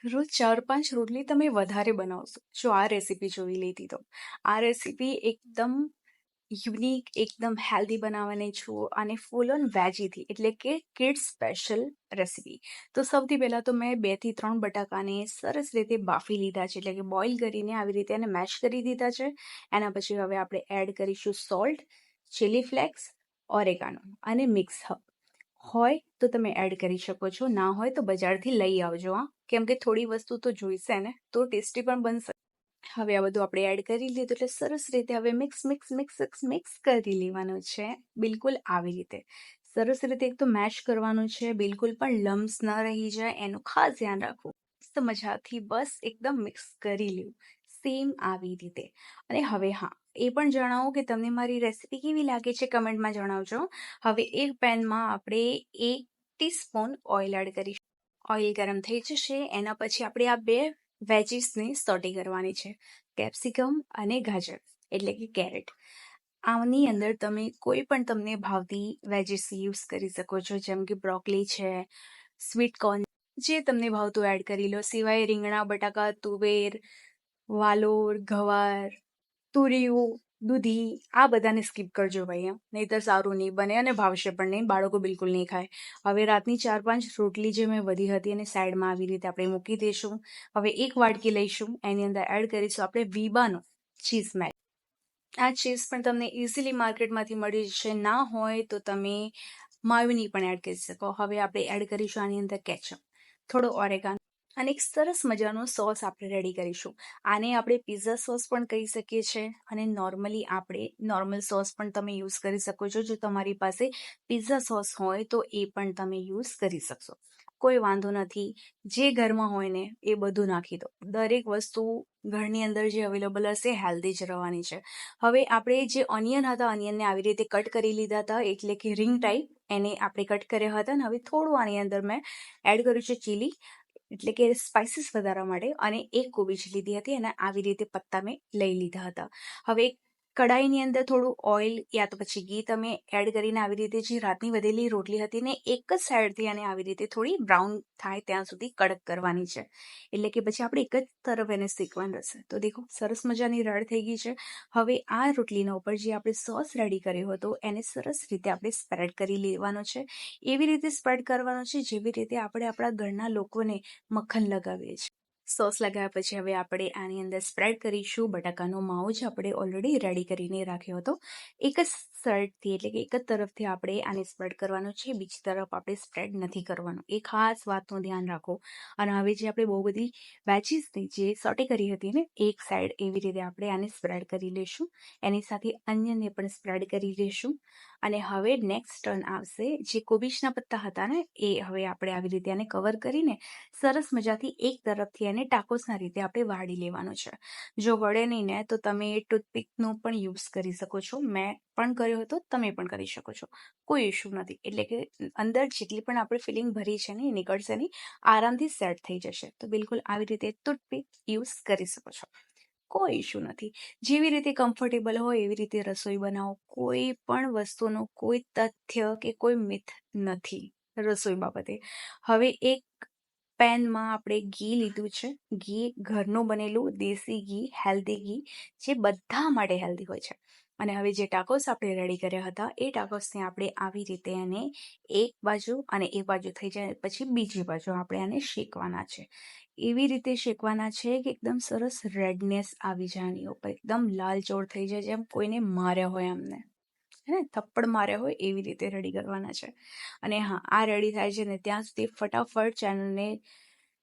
રોજ 4-5 રોટલી તમે વધારે બનાવશો. જો આ રેસીપી જોઈ લીધી તો. આ રેસીપી એકદમ યુનિક, એકદમ હેલ્ધી બનાવવાની છું અને ફૂલ ઓન વેજીથી એટલે કે કિડ્સ સ્પેશિયલ રેસીપી. તો સૌથી પહેલાં તો મેં 2 થી 3 બટાકાને સરસ રીતે બાફી લીધા છે, એટલે કે બોઇલ કરીને આવી રીતે એને મેશ કરી દીધા છે. એના પછી હવે આપણે એડ કરીશું સોલ્ટ, ચીલી ફ્લેક્સ, ઓરેગાનો અને મિક્સ હર્બ. હોય તો તમે એડ કરી શકો છો, ના હોય તો બજારથી લઈ આવજો. કેમ કે થોડી વસ્તુ તો જોઈશે ને, તો ટેસ્ટી પણ બનશે. હવે આ બધું આપણે એડ કરી લીધું એટલે સરસ રીતે હવે mix mix mix mix mix કરી લેવાનું છે. બિલકુલ આવી રીતે સરસ રીતે એક તો મેશ કરવાનું છે, બિલકુલ પણ લમ્સ ન રહી જાય એનું ખાસ ધ્યાન રાખવું. મસ્ત મજાથી બસ એકદમ મિક્સ કરી લેવું, સેમ આવી રીતે. અને હવે હા, એ પણ જણાવો કે તમને મારી રેસીપી કેવી લાગે છે, કમેન્ટમાં જણાવજો. હવે એક પેનમાં આપણે 1 ટીસ્પૂન ઓઇલ એડ કરીશું. ઓઇલ ગરમ થઈ જશે એના પછી આપણે આ 2 વેજીસને સોટે કરવાની છે, કેપ્સિકમ અને ગાજર એટલે કે કેરેટ. આની અંદર તમે કોઈ પણ તમને ભાવતી વેજીસ યુઝ કરી શકો છો, જેમ કે બ્રોકલી છે, સ્વીટ કોર્ન, જે તમને ભાવતું એડ કરી લો. સિવાય રીંગણા, બટાકા, તુવેર, વાલોર, ગવાર, તુરિયું, દૂધી આ બધાને સ્કીપ કરજો ભાઈ, નહીંતર સારું નહીં બને અને ભાવશે પણ નહીં, બાળકો બિલકુલ નહીં ખાય. હવે રાતની 4-5 રોટલી જે મેં વધી હતી અને સાઈડમાં આવી રીતે આપણે મૂકી દઈશું. હવે એક વાટકી લઈશું, એની અંદર એડ કરીશું આપણે વીબાનો ચીઝ મેલ્ટ. આ ચીઝ પણ તમને ઇઝીલી માર્કેટમાંથી મળી જશે, ના હોય તો તમે માયોની પણ એડ કરી શકો. હવે આપણે એડ કરીશું આની અંદર કેચઅપ, થોડો ઓરેગાનો અને એક સરસ મજાનો સોસ આપણે રેડી કરીશું. આને આપણે પિઝા સોસ પણ કહી શકીએ છીએ અને નોર્મલી આપણે નોર્મલ સોસ પણ તમે યુઝ કરી શકો છો. જો તમારી પાસે પિઝા સોસ હોય તો એ પણ તમે યુઝ કરી શકશો, કોઈ વાંધો નથી. જે ઘરમાં હોય ને એ બધું નાખી દો. દરેક વસ્તુ ઘરની અંદર જે અવેલેબલ હશે હેલ્ધી જ રહેવાની છે. હવે આપણે જે ઓનિયન હતા, ઓનિયનને આવી રીતે કટ કરી લીધા હતા, એટલે કે રિંગ ટાઈપ એને આપણે કટ કર્યા હતા. અને હવે થોડું આની અંદર મેં એડ કર્યું છે ચીલી, એટલે કે સ્પાઇસીસ વધારવા માટે, અને એક કોબીજ લીધી હતી અને આવી રીતે પત્તા મેં લઈ લીધા હતા. હવે કડાઈની અંદર થોડું ઓઇલ યા તો પછી ઘી તમે એડ કરીને આવી રીતે જે રાતની વધેલી રોટલી હતી ને એક જ સાઈડથી અને આવી રીતે થોડી બ્રાઉન થાય ત્યાં સુધી કડક કરવાની છે, એટલે કે પછી આપણે એક જ તરફ એને શેકવાનું રહેશે. તો દેખો સરસ મજાની રેડ થઈ ગઈ છે. હવે આ રોટલીના ઉપર જે આપણે સોસ રેડી કર્યો હતો એને સરસ રીતે આપણે સ્પ્રેડ કરી લેવાનો છે. એવી રીતે સ્પ્રેડ કરવાનો છે જેવી રીતે આપણે આપણા ઘરના લોકોને મક્ખન લગાવીએ છીએ. સોસ લગાવ્યા પછી હવે આપણે આની અંદર સ્પ્રેડ કરીશું બટાકાનો માવો જે આપણે ઓલરેડી રેડી કરીને રાખ્યો હતો. એક જ સાઈડથી એટલે કે એક જ તરફથી આપણે આને સ્પ્રેડ કરવાનો છે, બીજી તરફ આપણે સ્પ્રેડ નથી કરવાનું, એ ખાસ વાતનું ધ્યાન રાખો. અને હવે જે આપણે બહુ બધી વેજીસની જે સોટે કરી હતી ને એક સાઈડ એવી રીતે આપણે આને સ્પ્રેડ કરી લઈશું. એની સાથે અન્યને પણ સ્પ્રેડ કરી લઈશું. અને હવે નેક્સ્ટ ટર્ન આવશે, જે કોબીજના પત્તા હતા ને એ હવે આપણે આવી રીતે આને કવર કરીને સરસ મજાથી એક તરફથી એને ટાકોસના રીતે આપણે વાળી લેવાનું છે. જો વળે નહીં ને તો તમે ટૂથપીકનો પણ યુઝ કરી શકો છો. મેં પણ કર્યો હતો, તમે પણ કરી શકો છો, કોઈ ઇશ્યુ નથી. એટલે કે અંદર જેટલી પણ આપણે ફિલિંગ ભરી છે ને એ નીકળશે નહીં, આરામથી સેટ થઈ જશે. તો બિલકુલ આવી રીતે ટૂથપીક યુઝ કરી શકો છો, કોઈ ઇશ્યુ નથી. જેવી રીતે કમ્ફર્ટેબલ હોય એવી રીતે રસોઈ બનાવો. કોઈ પણ વસ્તુનો કોઈ તથ્ય કે કોઈ મિથ નથી રસોઈ બાબતે. હવે એક પેનમાં આપણે ઘી લીધું છે, ઘી ઘરનું બનેલું દેશી ઘી, હેલ્ધી ઘી, જે બધા માટે હેલ્ધી હોય છે. અને હવે જે ટાકોસ આપણે રેડી કર્યા હતા એ ટાકોસને આપણે આવી રીતે એને એક બાજુ અને એક બાજુ થઈ જાય પછી બીજી બાજુ આપણે આને શેકવાના છે. એવી રીતે શેકવાના છે કે એકદમ સરસ રેડનેસ આવી જાય એની ઉપર, એકદમ લાલચોળ થઈ જાય, જેમ કોઈને માર્યા હોય એમને, હે થપ્પડ માર્યા હોય એવી રીતે રેડી કરવાના છે. અને હા, આ રેડી થાય છે ને ત્યાં સુધી ફટાફટ ચેનલને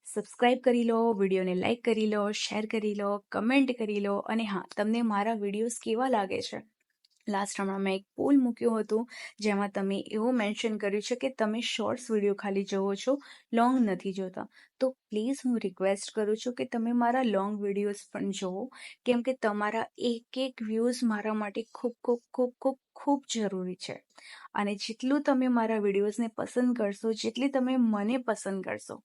સબસ્ક્રાઇબ કરી લો, વિડીયોને લાઇક કરી લો, શેર કરી લો, કમેન્ટ કરી લો. અને હા, તમને મારા વિડીયોઝ કેવા લાગે છે, લાસ્ટ હમણાં મેં એક પોલ મૂક્યું હતું જેમાં તમે એવું મેન્શન કર્યું છે કે તમે શોર્ટ્સ વિડીયો ખાલી જોવો છો, લોંગ નથી જોતા. તો પ્લીઝ હું રિક્વેસ્ટ કરું છું કે તમે મારા લોંગ વિડીયોઝ પણ જુઓ, કેમ કે તમારા એક એક વ્યૂઝ મારા માટે ખૂબ ખૂબ ખૂબ ખૂબ ખૂબ જરૂરી છે. અને જેટલું તમે મારા વિડીયોઝને પસંદ કરશો, જેટલી તમે મને પસંદ કરશો,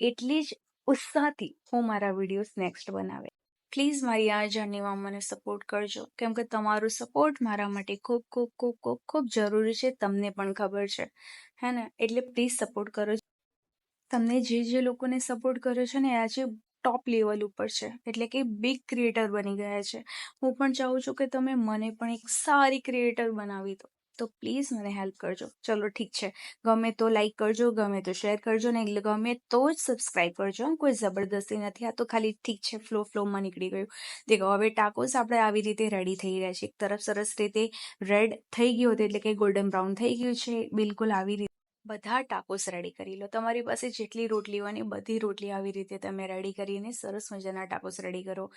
એટલી જ ઉત્સાહથી હું મારા વિડીયોઝ નેક્સ્ટ બનાવે. પ્લીઝ મારી આ જર્નીમાં મને સપોર્ટ કરજો, કેમ કે તમારું સપોર્ટ મારા માટે ખૂબ ખૂબ ખૂબ ખૂબ ખૂબ જરૂરી છે. તમને પણ ખબર છે, હે ને? એટલે પ્લીઝ સપોર્ટ કરો. તમને જે લોકોને સપોર્ટ કર્યો છે ને એ આજે ટોપ લેવલ ઉપર છે, એટલે કે બિગ ક્રિએટર બની ગયા છે. હું પણ ચાહું છું કે તમે મને પણ એક સારી ક્રિએટર બનાવી દો, તો પ્લીઝ મને હેલ્પ કરજો. ચલો ઠીક છે, ગમે તો લાઈક કરજો, ગમે તો શેર કરજો ને ગમે તો જ સબસ્ક્રાઈબ કરજો. કોઈ જબરદસ્તી નથી, આ તો ખાલી ઠીક છે ફ્લોમાં નીકળી ગયું. દેખો હવે ટાકોસ આપણે આવી રીતે રેડી થઈ રહ્યા છે. એક તરફ સરસ રીતે રેડ થઈ ગયો હતો, એટલે કે ગોલ્ડન બ્રાઉન થઈ ગયું છે. બિલકુલ આવી રીતે બધા ટાકોસ રેડી કરી લો. તમારી પાસે જેટલી રોટલી હોય ને બધી રોટલી આવી રીતે તમે રેડી કરીને સરસ મજાના ટાકોસ રેડી કરો.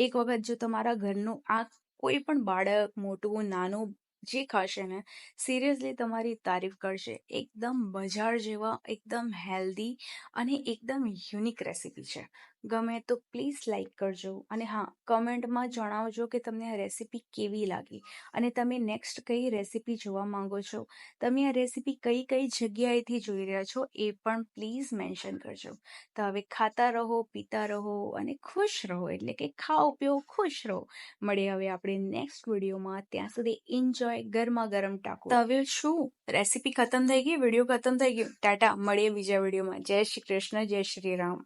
એક વખત જો તમારા ઘરનું આ કોઈ પણ બાળક મોટું નાનું જે ખાશે ને, સિરિયસલી તમારી તારીફ કરશે. એકદમ બજાર જેવા, એકદમ હેલ્ધી અને એકદમ યુનિક રેસીપી છે. ગમે તો પ્લીઝ લાઈક કરજો, અને હા, કમેન્ટમાં જણાવજો કે તમને આ રેસીપી કેવી લાગી અને તમે નેક્સ્ટ કઈ રેસીપી જોવા માંગો છો. તમે આ રેસીપી કઈ કઈ જગ્યાએથી જોઈ રહ્યા છો એ પણ પ્લીઝ મેન્શન કરજો. તો હવે ખાતા રહો, પીતા રહો અને ખુશ રહો, એટલે કે ખાઓ પીઓ ખુશ રહો. મળીએ હવે આપણે નેક્સ્ટ વિડીયોમાં. ત્યાં સુધી એન્જોય ગરમા ગરમ ટાકો. તો હવે શું, રેસીપી ખતમ થઈ ગઈ, વિડીયો ખતમ થઈ ગયો. ટાટા, મળીએ બીજા વિડીયોમાં. જય શ્રી કૃષ્ણ, જય શ્રી રામ.